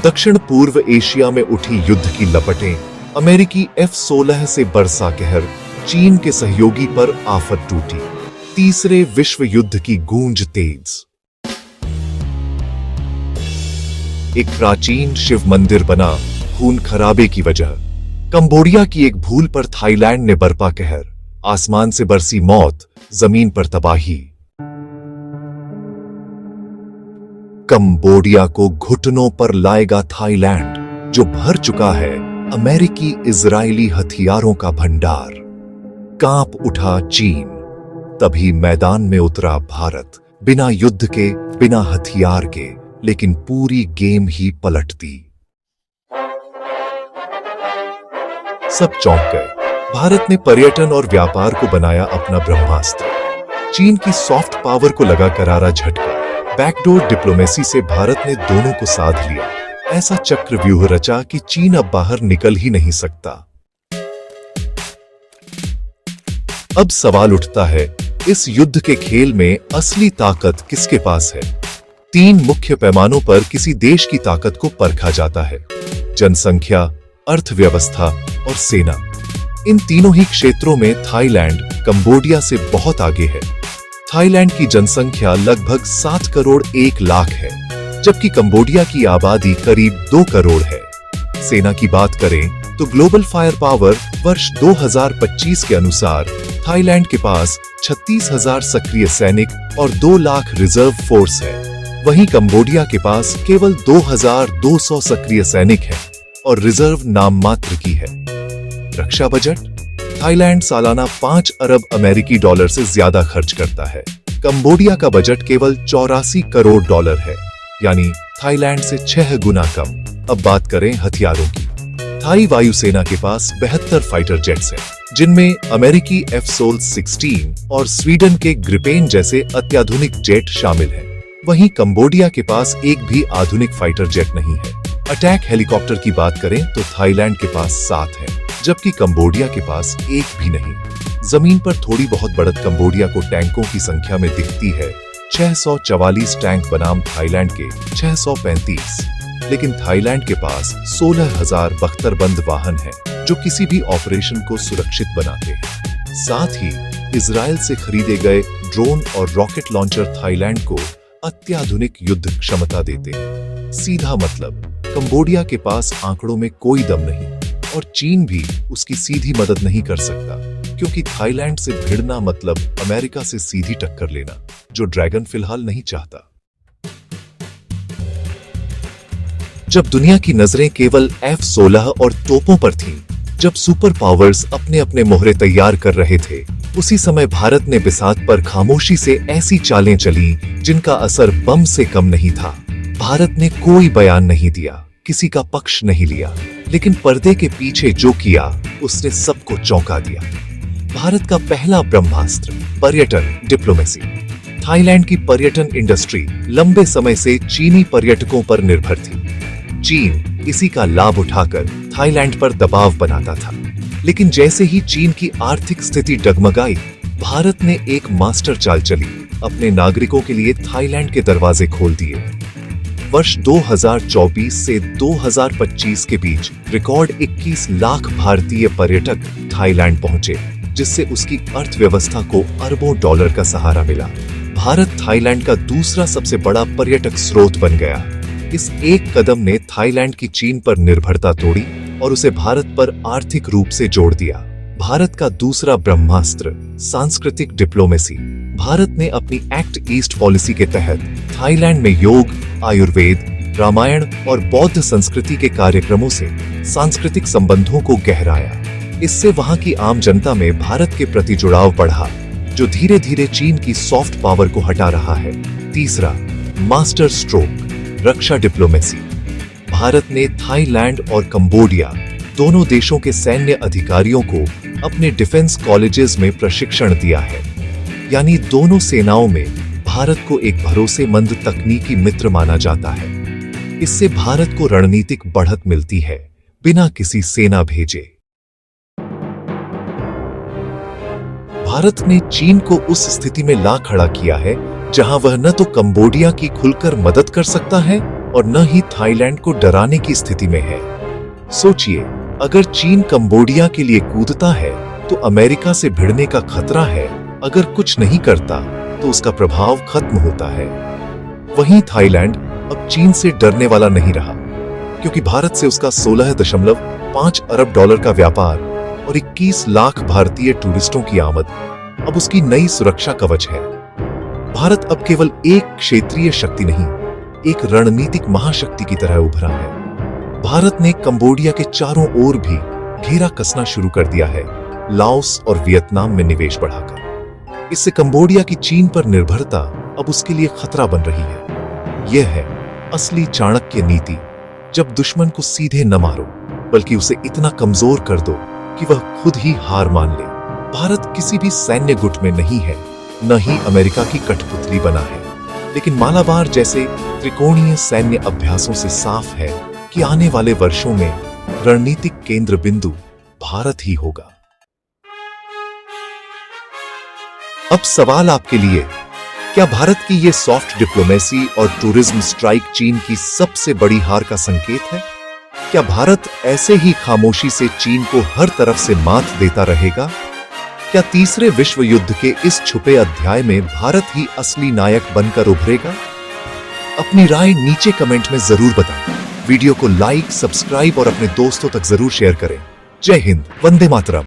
दक्षिण पूर्व एशिया में उठी युद्ध की लपटें, अमेरिकी F-16 से बरसा कहर, चीन के सहयोगी पर आफत टूटी, तीसरे विश्व युद्ध की गूंज तेज। एक प्राचीन शिव मंदिर बना खून खराबे की वजह, कंबोडिया की एक भूल पर थाईलैंड ने बरपा कहर, आसमान से बरसी मौत, जमीन पर तबाही। कंबोडिया को घुटनों पर लाएगा थाईलैंड, जो भर चुका है अमेरिकी इजरायली हथियारों का भंडार। कांप उठा चीन, तभी मैदान में उतरा भारत, बिना युद्ध के, बिना हथियार के, लेकिन पूरी गेम ही पलट दी। सब चौंक गए। भारत ने पर्यटन और व्यापार को बनाया अपना ब्रह्मास्त्र। चीन की सॉफ्ट पावर को लगा करारा झटका। बैकडोर डिप्लोमेसी से भारत ने दोनों को साध लिया। ऐसा चक्रव्यूह रचा कि चीन अब बाहर निकल ही नहीं सकता। अब सवाल उठता है, इस युद्ध के खेल में असली ताकत किसके पास है? 3 मुख्य पैमानों पर किसी देश की ताकत को परखा जाता है: जनसंख्या, अर्थव्यवस्था और सेना। इन तीनों ही क्षेत्रों में थाईलैंड कंबोडिया से बहुत आगे है। थाईलैंड की जनसंख्या लगभग 7 करोड़ 1 लाख है, जबकि कंबोडिया की आबादी करीब 2 करोड़ है। सेना की बात करें तो ग्लोबल फायर पावर वर्ष 2025 के अनुसार थाईलैंड के पास 36,000 सक्रिय सैनिक और 2 लाख रिजर्व फोर्स है। वहीं कंबोडिया के पास केवल 2,200 सक्रिय सैनिक हैं और रिजर्व नाम मात्र की है। रक्षा बजट: थाईलैंड सालाना 5 अरब अमेरिकी डॉलर से ज्यादा खर्च करता है। कंबोडिया का बजट केवल 84 करोड़ डॉलर है, यानी थाईलैंड से 6 गुना कम। अब बात करें हथियारों की। थाई वायुसेना के पास 72 फाइटर जेट्स हैं, जिनमें अमेरिकी F-16 और स्वीडन के ग्रिपेन जैसे अत्याधुनिक जेट शामिल हैं। वहीं कंबोडिया के पास एक भी आधुनिक फाइटर जेट नहीं है। अटैक हेलीकॉप्टर की बात करें तो थाईलैंड के पास 7 है, जबकि कंबोडिया के पास एक भी नहीं। जमीन पर थोड़ी बहुत बढ़त कंबोडिया को टैंकों की संख्या में दिखती है। 644 टैंक बनाम थाईलैंड के 635, लेकिन थाईलैंड के पास 16,000 बख्तरबंद वाहन हैं, जो किसी भी ऑपरेशन को सुरक्षित बनाते हैं। साथ ही इजराइल से खरीदे गए ड्रोन और रॉकेट लॉन्चर थाईलैंड को अत्याधुनिक युद्ध क्षमता देते हैं। सीधा मतलब, कंबोडिया के पास आंकड़ों में कोई दम नहीं, और चीन भी उसकी सीधी मदद नहीं कर सकता, क्योंकि थाईलैंड से भिड़ना मतलब अमेरिका से सीधी टक्कर लेना, जो ड्रैगन फिलहाल नहीं चाहता। जब दुनिया की नजरें केवल F-16 और तोपों पर थीं, जब सुपर पावर्स अपने अपने मोहरे तैयार कर रहे थे, उसी समय भारत ने बिसात पर खामोशी से ऐसी चालें चली जिनका असर बम से कम नहीं था। भारत ने कोई बयान नहीं दिया, किसी का पक्ष नहीं लिया, लेकिन पर्दे के पीछे जो किया उसने सबको चौंका दिया। भारत का पहला ब्रह्मास्त्र: पर्यटन डिप्लोमेसी। थाईलैंड की पर्यटन इंडस्ट्री लंबे समय से चीनी पर्यटकों पर निर्भर थी। चीन इसी का लाभ उठाकर थाईलैंड पर दबाव बनाता था, लेकिन जैसे ही चीन की आर्थिक स्थिति डगमगाई, भारत ने एक मास्टर चाल चली, अपने नागरिकों के लिए थाईलैंड के दरवाजे खोल दिए। वर्ष 2024 से 2025 के बीच रिकॉर्ड 21 लाख भारतीय पर्यटक थाईलैंड पहुंचे, जिससे उसकी अर्थव्यवस्था को अरबों डॉलर का सहारा मिला। भारत थाईलैंड का दूसरा सबसे बड़ा पर्यटक स्रोत बन गया। इस एक कदम ने थाईलैंड की चीन पर निर्भरता तोड़ी और उसे भारत पर आर्थिक रूप से जोड़ दिया। भारत का दूसरा ब्रह्मास्त्र: सांस्कृतिक डिप्लोमेसी। भारत ने अपनी एक्ट ईस्ट पॉलिसी के तहत थाईलैंड में योग, आयुर्वेद, रामायण और बौद्ध संस्कृति के कार्यक्रमों से सांस्कृतिक संबंधों को गहराया। इससे वहां की आम जनता में भारत के प्रति जुड़ाव बढ़ा, जो धीरे धीरे चीन की सॉफ्ट पावर को हटा रहा है। तीसरा, मास्टर स्ट्रोक: रक्षा डिप्लोमेसी। भारत ने थाईलैंड और कंबोडिया दोनों देशों के सैन्य अधिकारियों को अपने डिफेंस कॉलेजेस में प्रशिक्षण दिया है, यानी दोनों सेनाओं में भारत को एक भरोसेमंद तकनीकी मित्र माना जाता है। इससे भारत को रणनीतिक बढ़त मिलती है, बिना किसी सेना भेजे। भारत ने चीन को उस स्थिति में ला खड़ा किया है जहां वह न तो कंबोडिया की खुलकर मदद कर सकता है और न ही थाईलैंड को डराने की स्थिति में है। सोचिए, अगर चीन कंबोडिया के लिए कूदता है तो अमेरिका से भिड़ने का खतरा है, अगर कुछ नहीं करता तो उसका प्रभाव खत्म होता है। वहीं थाईलैंड अब चीन से डरने वाला नहीं रहा, क्योंकि भारत से उसका 16.5 अरब डॉलर का व्यापार और 21 लाख भारतीय टूरिस्टों की आमद अब उसकी नई सुरक्षा कवच है। भारत अब केवल एक क्षेत्रीय शक्ति नहीं, एक रणनीतिक महाशक्ति की तरह उभरा है। भारत ने कंबोडिया के चारों ओर भी घेरा कसना शुरू कर दिया है, लाओस और वियतनाम में निवेश बढ़ाकर। इससे कंबोडिया की चीन पर निर्भरता अब उसके लिए खतरा बन रही है। यह है असली चाणक्य नीति, जब दुश्मन को सीधे न मारो, बल्कि उसे इतना कमजोर कर दो कि वह खुद ही हार मान ले। भारत किसी भी सैन्य गुट में नहीं है, न ही अमेरिका की कठपुतली बना है, लेकिन मालाबार जैसे त्रिकोणीय सैन्य अभ्यासों से साफ है कि आने वाले वर्षों में रणनीतिक केंद्र बिंदु भारत ही होगा। अब सवाल आपके लिए, क्या भारत की ये सॉफ्ट डिप्लोमेसी और टूरिज्म स्ट्राइक चीन की सबसे बड़ी हार का संकेत है? क्या भारत ऐसे ही खामोशी से चीन को हर तरफ से मात देता रहेगा? क्या तीसरे विश्व युद्ध के इस छुपे अध्याय में भारत ही असली नायक बनकर उभरेगा? अपनी राय नीचे कमेंट में जरूर बताएं। वीडियो को लाइक, सब्सक्राइब और अपने दोस्तों तक जरूर शेयर करें। जय हिंद, वंदे मातरम।